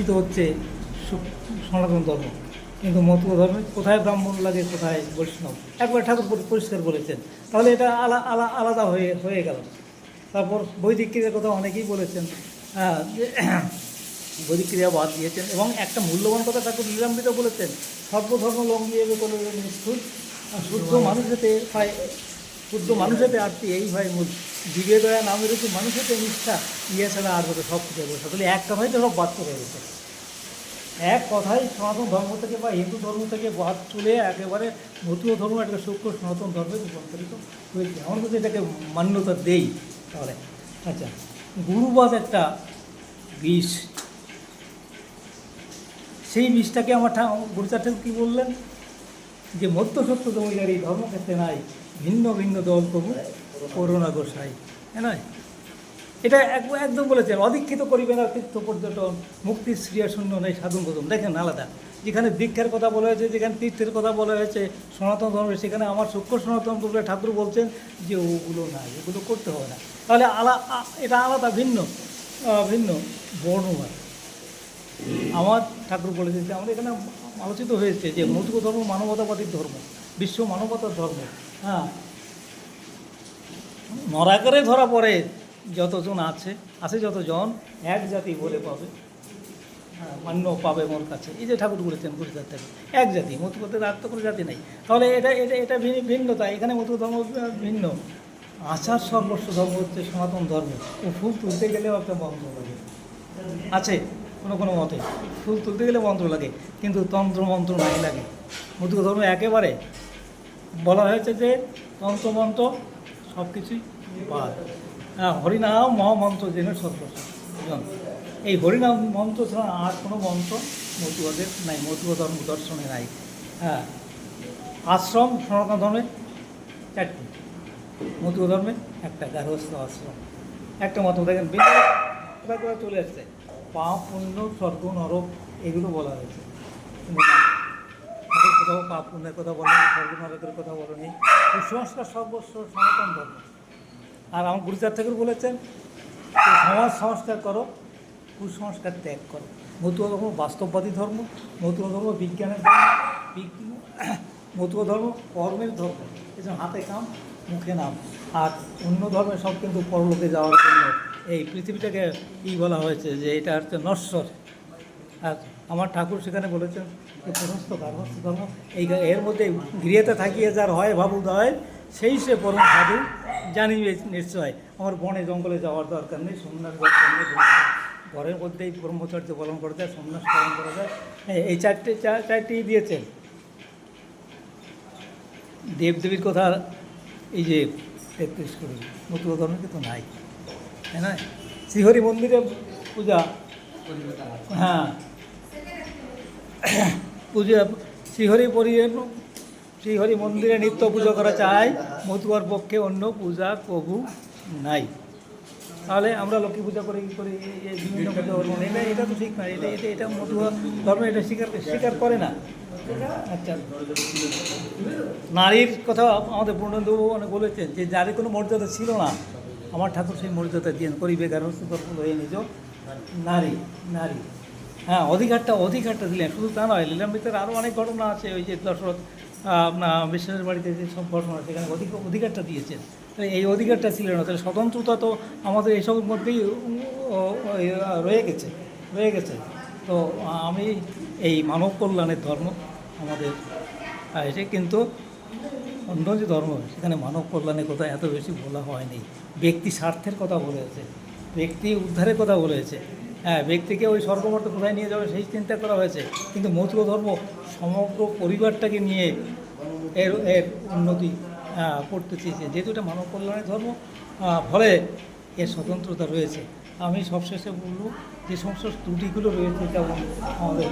প্রতিষ্ঠিত হচ্ছে সনাতন ধর্ম, কিন্তু মতুয়া ধর্মে কোথায় ব্রাহ্মণ লাগে, কোথায় বৈষ্ণব, একবার ঠাকুর পরিষ্কার বলেছেন। তাহলে এটা আলাদা হয়ে গেল। তারপর বৈদিক ক্রিয়ার কথা অনেকেই বলেছেন, যে বৈদিক ক্রিয়া বাদ দিয়েছেন, এবং একটা মূল্যবান কথা ঠাকুর লীলামৃত বলেছেন, সর্বধর্ম লঙ্ঘিয়ে কোনো শুদ্ধ মানুষেতে হয়, শুদ্ধ মানুষেতে আরতি এই হয় মূল, দিবে দয়া নামের হচ্ছে মানুষেতে নিষ্ঠা, ইয়ে ছাড়া আর হতো সব কিছু বসে। তাহলে এক কথাই তো সব বাদ চলে গেছে, এক কথাই সনাতন ধর্ম থেকে বা হিন্দু ধর্ম থেকে বাদ চলে একেবারে মতুয়া ধর্ম একটা সূক্ষ্ম সনাতন ধর্মে রূপান্তরিত হয়েছে। আমরা যদি এটাকে মান্যতা দেই তাহলে। আচ্ছা, গুরুবাদ একটা বিষ, সেই বিষটাকে আমার গুরুচার ঠাকুর কী বললেন, যে মধ্য সত্য জমিদার এই ধর্মক্ষেত্রে নাই, ভিন্ন ভিন্ন দল প্রভু করোনা গোসাই, হ্যাঁ নয়, এটা একদম বলেছেন। অদীক্ষিত করিবে না তীর্থ পর্যটন, মুক্তির শ্রিয়া শূন্য নেই সাধন গৌতম। দেখেন আলাদা, যেখানে দীক্ষার কথা বলা হয়েছে, যেখানে তীর্থের কথা বলা হয়েছে সনাতন ধর্মের, সেখানে আমার সূক্ষ্ম সনাতন বলে ঠাকুর বলছেন যে ওগুলো নাই, এগুলো করতে হবে না। তাহলে এটা আলাদা, ভিন্ন ভিন্ন বর্ণবাদ। আমার ঠাকুর বলেছেন যে আমাদের এখানে আলোচিত হয়েছে যে মতুয়া ধর্ম মানবতাবাদীর ধর্ম, বিশ্ব মানবতার ধর্ম। হ্যাঁ, নরাকারে ধরা পড়ে যতজন আছে যতজন, এক জাতি বলে পাবে, মান্য পাবে মোর কাছে, এই যে ঠাকুর বলেছেন গুরুচার ঠাকুর, এক জাতি, মতুয়াদের আর তো কোনো জাতি নেই। তাহলে এটা এটা এটা ভিন্নতা, এখানে মতুয়া ধর্ম ভিন্ন। আচার সর্বস্ব ধর্ম হচ্ছে সনাতন ধর্ম। ও ফুল তুলতে গেলেও একটা মন্ত্র লাগে, আছে কোনো মতে ফুল তুলতে গেলে মন্ত্র লাগে, কিন্তু তন্ত্র মন্ত্র নাই লাগে। মতুয়া ধর্ম একেবারে বলা হয়েছে যে তন্ত্রমন্ত্র সব কিছুই বাদ। হ্যাঁ, হরিনাম মহামন্ত্র জেনে সর্বস্ব। এই হরিনাম মন্ত্র ছাড়া আর কোনো মন্ত্র মতুয়াদের নাই, মতুয়া ধর্ম দর্শনে নাই। হ্যাঁ, আশ্রম সনাতন ধর্মে 4টি, মতুয়া ধর্মে একটা, গার্হস্থ আশ্রম একটা মত। দেখেন কোথায় কোথায় চলে আসছে, পাপ পুণ্য স্বর্গ নরক এগুলো বলা হয়েছে, কোথাও পাপ পুণ্যের কথা বলেনি, স্বর্গ নরকের কথা বলেনি। কুসংস্কার সর্বস্ব সনাতন ধর্ম। আর আমার গুরুচার ঠাকুর বলেছেন সমাজ সংস্কার করো, কুসংস্কার ত্যাগ করো। মতুয়া ধর্ম বাস্তববাদী ধর্ম, মতুয়া ধর্ম বিজ্ঞানের ধর্ম, মতুয়া ধর্ম কর্মের ধর্ম, এজন্য হাতে কাম মুখে নাম। আর অন্য ধর্মে সব কিন্তু পরলোকে যাওয়ার জন্য এই পৃথিবীটাকে কী বলা হয়েছে যে এটা হচ্ছে নশ্বর। আর আমার ঠাকুর সেখানে বলেছেন যে প্রশস্ত গার্হস্থ ধর্ম, এর মধ্যে গৃহেতে থাকিয়ে যার হয় ভাবুদয়, সেই সে পরম সাধু জানিবে নিশ্চয়। আমার বনে জঙ্গলে যাওয়ার দরকার নেই, সন্ন্যাস দরকার নেই, ঘরের মধ্যেই ব্রহ্মচর্য পালন করা যায়, সন্ন্যাস পালন করা যায়। এই চারটি দিয়েছেন। দেবদেবীর কথা এই যে 33 কোটি, মতুয়া ধর্মে কিন্তু নাই, হ্যাঁ না। শ্রীহরি মন্দিরে পূজা, হ্যাঁ পূজা, শ্রীহরি মন্দিরে নিত্য পুজো করা চাই, মতুয়ার পক্ষে অন্য পূজা কবু নাই। তাহলে আমরা লক্ষ্মী পূজা করি বিভিন্ন পূজা করবো, এটা তো ঠিক নয়, এটা মতুয়া ধর্ম এটা স্বীকার করে না। আচ্ছা, নারীর কথা আমাদের পূর্ণদেববাবু অনেক বলেছেন যে নারীর কোনো মর্যাদা ছিল না, আমার ঠাকুর সেই মর্যাদা দিয়েন, করিবে গার্হস্থ ধর্ম হয়ে নিজ নারী। হ্যাঁ, অধিকারটা দিলেন। শুধু তা নয়, লীলামৃতের আরও অনেক ঘটনা আছে, ওই যে দশরথ বিশ্বের বাড়িতে যে সব ঘটনা, সেখানে অধিকারটা দিয়েছেন। এই অধিকারটা ছিল না, তাহলে স্বতন্ত্রতা তো আমাদের এইসবের মধ্যেই রয়ে গেছে। তো আমি এই মানব কল্যাণের ধর্ম আমাদের এসে, কিন্তু অন্য যে ধর্ম সেখানে মানব কল্যাণের কথা এত বেশি বলা হয়নি। ব্যক্তি স্বার্থের কথা বলেছে, ব্যক্তি উদ্ধারের কথা বলেছে। হ্যাঁ, ব্যক্তিকে ওই স্বর্গমর্ত কোথায় নিয়ে যাবে সেই চিন্তা করা হয়েছে, কিন্তু মতুয়া ধর্ম সমগ্র পরিবারটাকে নিয়ে এর উন্নতি করতে চেয়েছে। যেহেতু এটা মানব কল্যাণের ধর্ম, ফলে এর স্বতন্ত্রতা রয়েছে। আমি সবশেষে বলব যে সমস্ত ত্রুটিগুলো রয়েছে, যেমন আমাদের